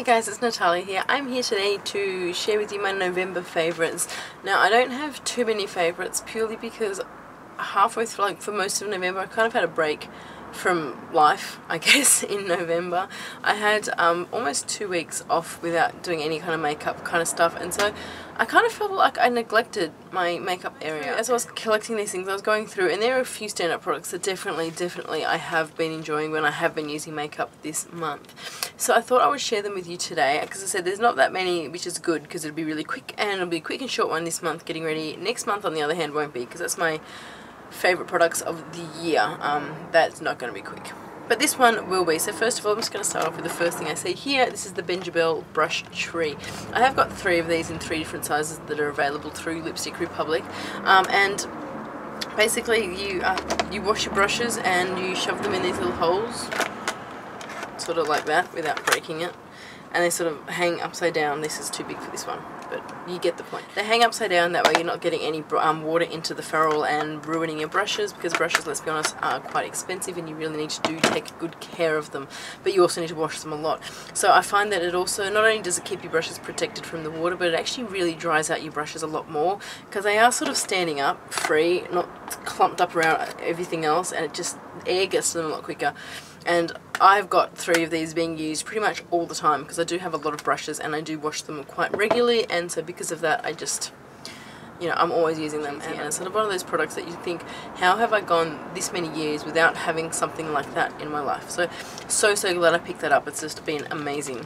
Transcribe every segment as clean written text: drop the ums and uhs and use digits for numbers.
Hey guys, it's Natalia here. I'm here today to share with you my November favourites. Now I don't have too many favourites purely because halfway through, like for most of November, I kind of had a break from life, I guess, in November. I had almost 2 weeks off without doing any kind of makeup kind of stuff, and so I kind of felt like I neglected my makeup area. As I was collecting these things, I was going through, and there are a few standout products that definitely I have been enjoying when I have been using makeup this month. So I thought I would share them with you today, because I said there's not that many, which is good because it'll be really quick, and it'll be a quick and short one this month getting ready. Next month, on the other hand, won't be, because that's my favourite products of the year. That's not going to be quick. But this one will be. So first of all, I'm just going to start off with the first thing I see here. This is the Benjabel Brush Tree. I have got 3 of these in 3 different sizes that are available through Lipstick Republic. And basically you wash your brushes and you shove them in these little holes, sort of like that, without breaking it. And they sort of hang upside down. This is too big for this one, but you get the point. They hang upside down, that way you're not getting any water into the ferrule and ruining your brushes, because brushes, let's be honest, are quite expensive and you really need to take good care of them, but you also need to wash them a lot. So I find that it also, not only does it keep your brushes protected from the water, but it actually really dries out your brushes a lot more, because they are sort of standing up, free, not clumped up around everything else, and it just, air gets to them a lot quicker. And I've got 3 of these being used pretty much all the time, because I do have a lot of brushes and I do wash them quite regularly, and so because of that I just, you know, I'm always using them. And it's sort of one of those products that you think, how have I gone this many years without having something like that in my life? So glad I picked that up. It's just been amazing.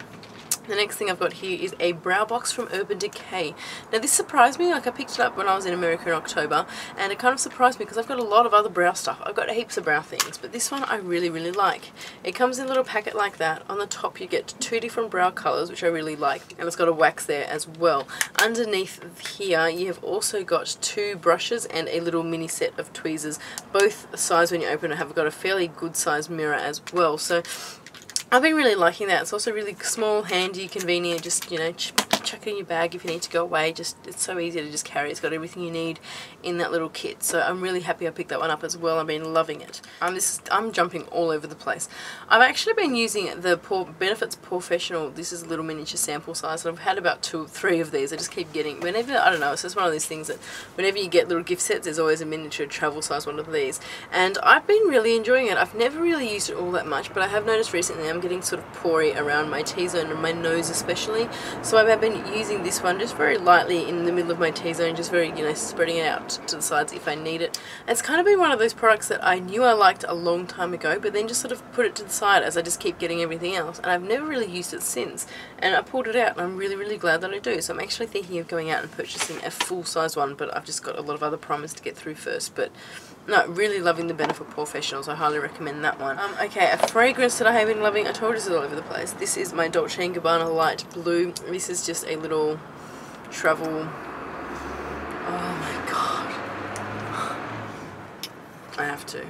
The next thing I've got here is a brow box from Urban Decay. Now this surprised me, like I picked it up when I was in America in October, and it kind of surprised me because I've got a lot of other brow stuff. I've got heaps of brow things, but this one I really like. It comes in a little packet like that. On the top you get 2 different brow colours, which I really like, and it's got a wax there as well. Underneath here you have also got 2 brushes and a little mini set of tweezers. Both sides, when you open it, have got a fairly good sized mirror as well. So I've been really liking that. It's also really small, handy, convenient, just, you know, chuck it in your bag if you need to go away. Just, it's so easy to just carry. It's got everything you need in that little kit. So I'm really happy I picked that one up as well. I've been loving it. I'm jumping all over the place. I've actually been using the Benefits Porefessional. This is a little miniature sample size. I've had about 2 or 3 of these. I just keep getting, whenever, I don't know, it's just one of these things that whenever you get little gift sets, there's always a miniature travel size one of these. And I've been really enjoying it. I've never really used it all that much, but I have noticed recently I'm getting sort of pory around my T-zone and my nose especially. So I've been using this one just very lightly in the middle of my T-zone, just very, you know, spreading it out to the sides if I need it. It's kind of been one of those products that I knew I liked a long time ago, but then just sort of put it to the side as I just keep getting everything else, and I've never really used it since. And I pulled it out and I'm really glad that I do. So I'm actually thinking of going out and purchasing a full size one, but I've just got a lot of other primers to get through first. But no, really loving the Benefit Porefessional, so I highly recommend that one. Okay, a fragrance that I have been loving, I told you this is all over the place. This is my Dolce Gabbana Light Blue. This is just a little travel, oh my god. I have to.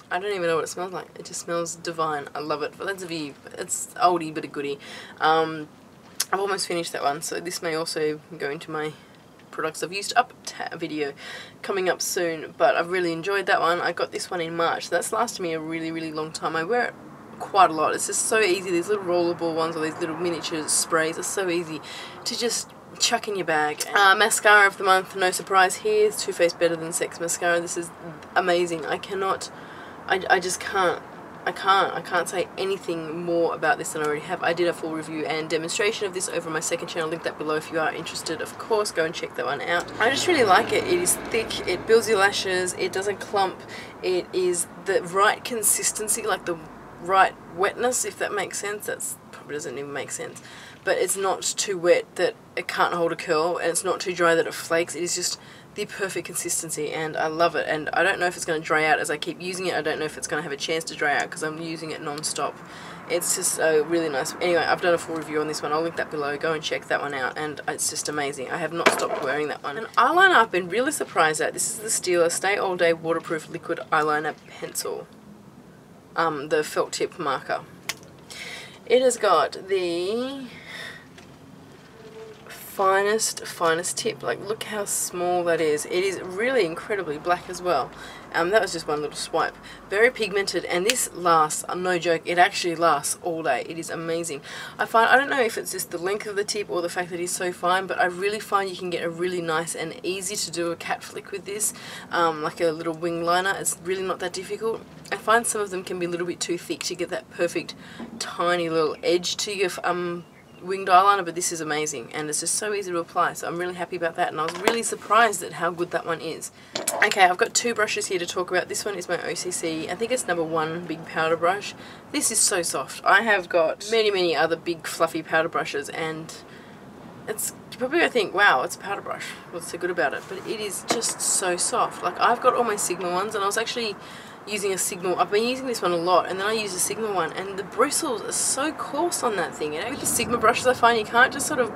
I don't even know what it smells like. It just smells divine. I love it. For those of you, it's oldie but a goodie. I've almost finished that one, so this may also go into my products I've used up video coming up soon, but I've really enjoyed that one. I got this one in March, so that's lasted me a really long time. I wear it quite a lot. It's just so easy. These little rollerball ones, or these little miniature sprays, are so easy to just chuck in your bag. Mascara of the month, no surprise here, it's Too Faced Better Than Sex mascara. This is amazing. I can't say anything more about this than I already have. I did a full review and demonstration of this over my second channel. Link that below if you are interested. Of course, go and check that one out. I just really like it. It is thick, it builds your lashes, it doesn't clump, it is the right consistency, like the right wetness, if that makes sense. That probably doesn't even make sense. But it's not too wet that it can't hold a curl, and it's not too dry that it flakes. It is just the perfect consistency, and I love it. And I don't know if it's going to dry out as I keep using it. I don't know if it's going to have a chance to dry out because I'm using it non-stop. It's just really nice. Anyway, I've done a full review on this one. I'll link that below. Go and check that one out, and it's just amazing. I have not stopped wearing that one. An eyeliner I've been really surprised at. This is the Stila Stay All Day Waterproof Liquid Eyeliner Pencil. The felt tip marker. It has got the finest tip. Like, look how small that is. It is really incredibly black as well. That was just one little swipe. Very pigmented, and this lasts, no joke, it actually lasts all day. It is amazing. I don't know if it's just the length of the tip or the fact that it's so fine, but I really find you can get a really nice and easy to do a cat flick with this, like a little wing liner. It's really not that difficult. I find some of them can be a little bit too thick to get that perfect tiny little edge to your winged eyeliner, but this is amazing, and it's just so easy to apply, so I'm really happy about that, and I was really surprised at how good that one is. Okay, I've got two brushes here to talk about. This one is my OCC, I think it's #1 big powder brush. This is so soft. I have got many other big fluffy powder brushes, and it's probably I think, wow, it's a powder brush, what's so good about it? But it is just so soft. Like, I've got all my Sigma ones, and I was actually using a Sigma. I've been using this one a lot, and then I use a Sigma one, and the bristles are so coarse on that thing. You know, with the Sigma brushes, I find you can't just sort of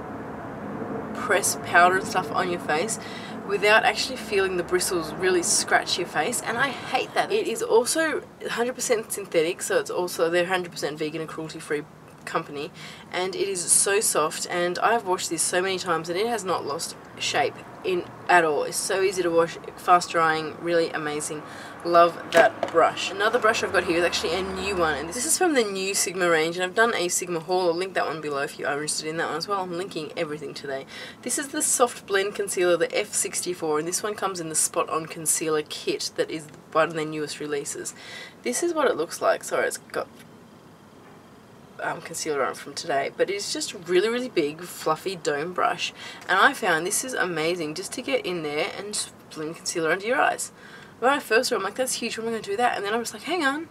press powder and stuff on your face without actually feeling the bristles really scratch your face, and I hate that. It is also 100% synthetic, so it's also, they're 100% vegan and cruelty-free company, and it is so soft, and I've washed this so many times and it has not lost shape at all. It's so easy to wash, fast drying, really amazing. Love that brush. Another brush I've got here is actually a new one, and this is from the new Sigma range, and I've done a Sigma haul. I'll link that one below if you are interested in that one as well. I'm linking everything today. This is the Soft Blend Concealer, the F64, and this one comes in the Spot On Concealer Kit that is one of their newest releases. This is what it looks like. Sorry, it's got concealer on it from today, but it's just really big fluffy dome brush, and I found this is amazing just to get in there and just blend concealer under your eyes. When I first saw it, I'm like, that's huge, when am I going to do that? And then I was like, hang on,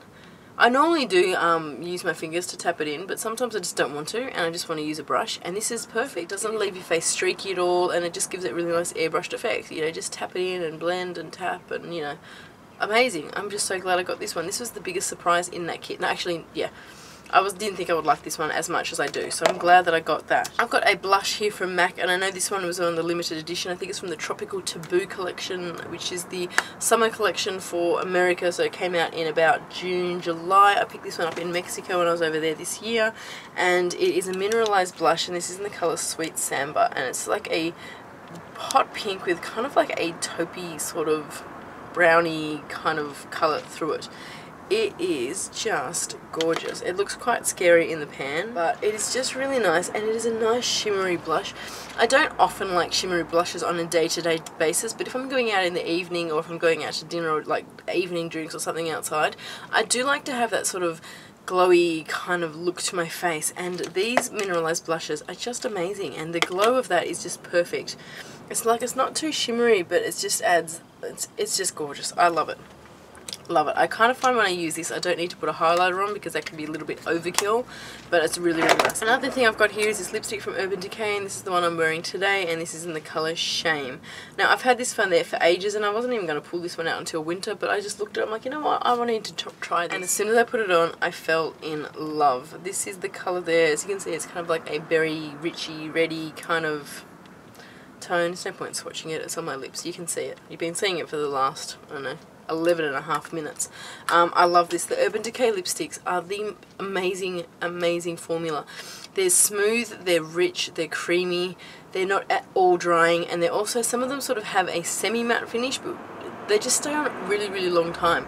I normally do use my fingers to tap it in, but sometimes I just don't want to, and I just want to use a brush, and this is perfect. It doesn't leave your face streaky at all, and it just gives it really nice airbrushed effect. You know, just tap it in and blend and tap, and you know, amazing. I'm just so glad I got this one. This was the biggest surprise in that kit. No, actually, yeah, didn't think I would like this one as much as I do, so I'm glad that I got that. I've got a blush here from MAC, and I know this one was on the limited edition. I think it's from the Tropical Taboo collection, which is the summer collection for America, so it came out in about June, July. I picked this one up in Mexico when I was over there this year, and it is a mineralized blush, and this is in the color Sweet Samba, and it's like a hot pink with kind of like a taupey sort of browny kind of color through it. It is just gorgeous. It looks quite scary in the pan, but it is just really nice, and it is a nice shimmery blush. I don't often like shimmery blushes on a day-to-day basis, but if I'm going out in the evening, or if I'm going out to dinner, or like evening drinks or something outside, I do like to have that sort of glowy kind of look to my face, and these mineralized blushes are just amazing, and the glow of that is just perfect. It's like, it's not too shimmery, but it just adds, it's just gorgeous. I love it. Love it. I kind of find when I use this I don't need to put a highlighter on because that can be a little bit overkill, but it's really nice. Another thing I've got here is this lipstick from Urban Decay, and this is the one I'm wearing today, and this is in the colour Shame. Now, I've had this one there for ages, and I wasn't even going to pull this one out until winter, but I just looked at it, I'm like, you know what, I wanted to try this. And as soon as I put it on, I fell in love. This is the colour there. As you can see, it's kind of like a berry, richy, reddy kind of tone. There's no point swatching it, it's on my lips. You can see it. You've been seeing it for the last, I don't know, 11.5 minutes. I love this. The Urban Decay lipsticks are the amazing formula. They're smooth, they're rich, they're creamy, they're not at all drying, and they're also, some of them sort of have a semi-matte finish, but they just stay on a really long time.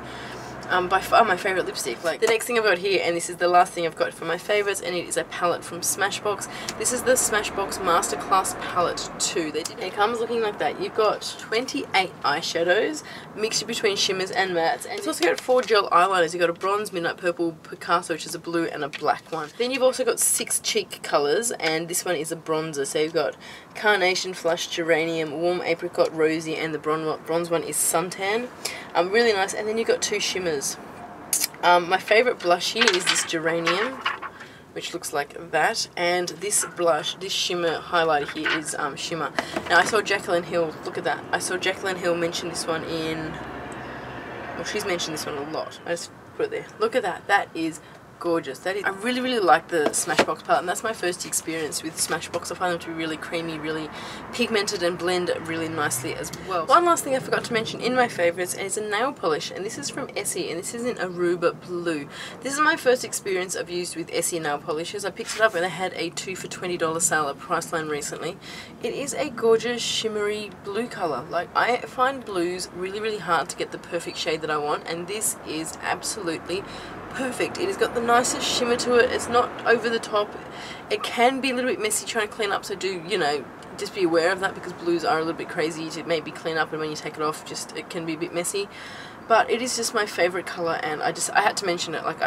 By far my favourite lipstick. Like, the next thing I've got here, and this is the last thing I've got for my favourites, and it is a palette from Smashbox. This is the Smashbox Masterclass Palette 2. It comes looking like that. You've got 28 eyeshadows, mixture between shimmers and mattes, and it's also got 4 gel eyeliners. You've got a bronze, midnight purple, Picasso, which is a blue, and a black one. Then you've also got 6 cheek colours, and this one is a bronzer. So you've got Carnation, Flush, Geranium, Warm Apricot, Rosy, and the bronze one is Suntan. Really nice. And then you've got 2 shimmers. My favourite blush here is this Geranium, which looks like that, and this blush, this shimmer highlighter here is Shimmer. Now, I saw Jacqueline Hill, look at that, I saw Jacqueline Hill mention this one in, well, she's mentioned this one a lot. I just put it there. Look at that, that is gorgeous. That is, I really like the Smashbox palette, and that's my first experience with Smashbox. I find them to be really creamy, really pigmented, and blend really nicely as well. One last thing I forgot to mention in my favourites is a nail polish, and this is from Essie, and this is in Aruba Blue. This is my first experience I've used with Essie nail polishes. I picked it up and they had a 2 for $20 sale at Priceline recently. It is a gorgeous shimmery blue colour. Like, I find blues really hard to get the perfect shade that I want, and this is absolutely perfect. It has got the nicest shimmer to it. It's not over the top. It can be a little bit messy trying to clean up, so do, you know, just be aware of that, because blues are a little bit crazy to maybe clean up, and when you take it off, just it can be a bit messy. But it is just my favourite colour, and I had to mention it. Like,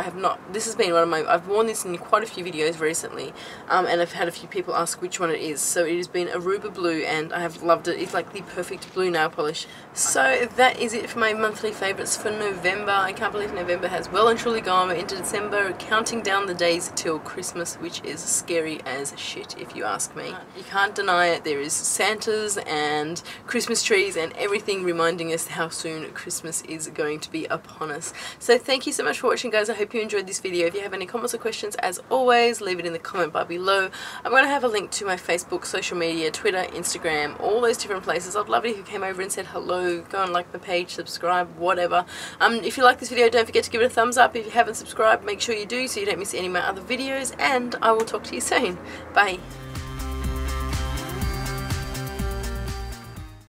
this has been one of my, I've worn this in quite a few videos recently, and I've had a few people ask which one it is. So it has been Aruba Blue, and I have loved it. It's like the perfect blue nail polish. So that is it for my monthly favourites for November. I can't believe November has well and truly gone. We're into December, counting down the days till Christmas, which is scary as shit if you ask me. You can't deny it. There is Santas and Christmas trees and everything reminding us how soon Christmas is going to be upon us. So thank you so much for watching, guys. I hope you enjoyed this video. If you have any comments or questions, as always, leave it in the comment bar below. I'm going to have a link to my Facebook, social media, Twitter, Instagram, all those different places. I'd love it if you came over and said hello. Go and like the page, subscribe, whatever. If you like this video, don't forget to give it a thumbs up. If you haven't subscribed, make sure you do so you don't miss any of my other videos, and I will talk to you soon. Bye.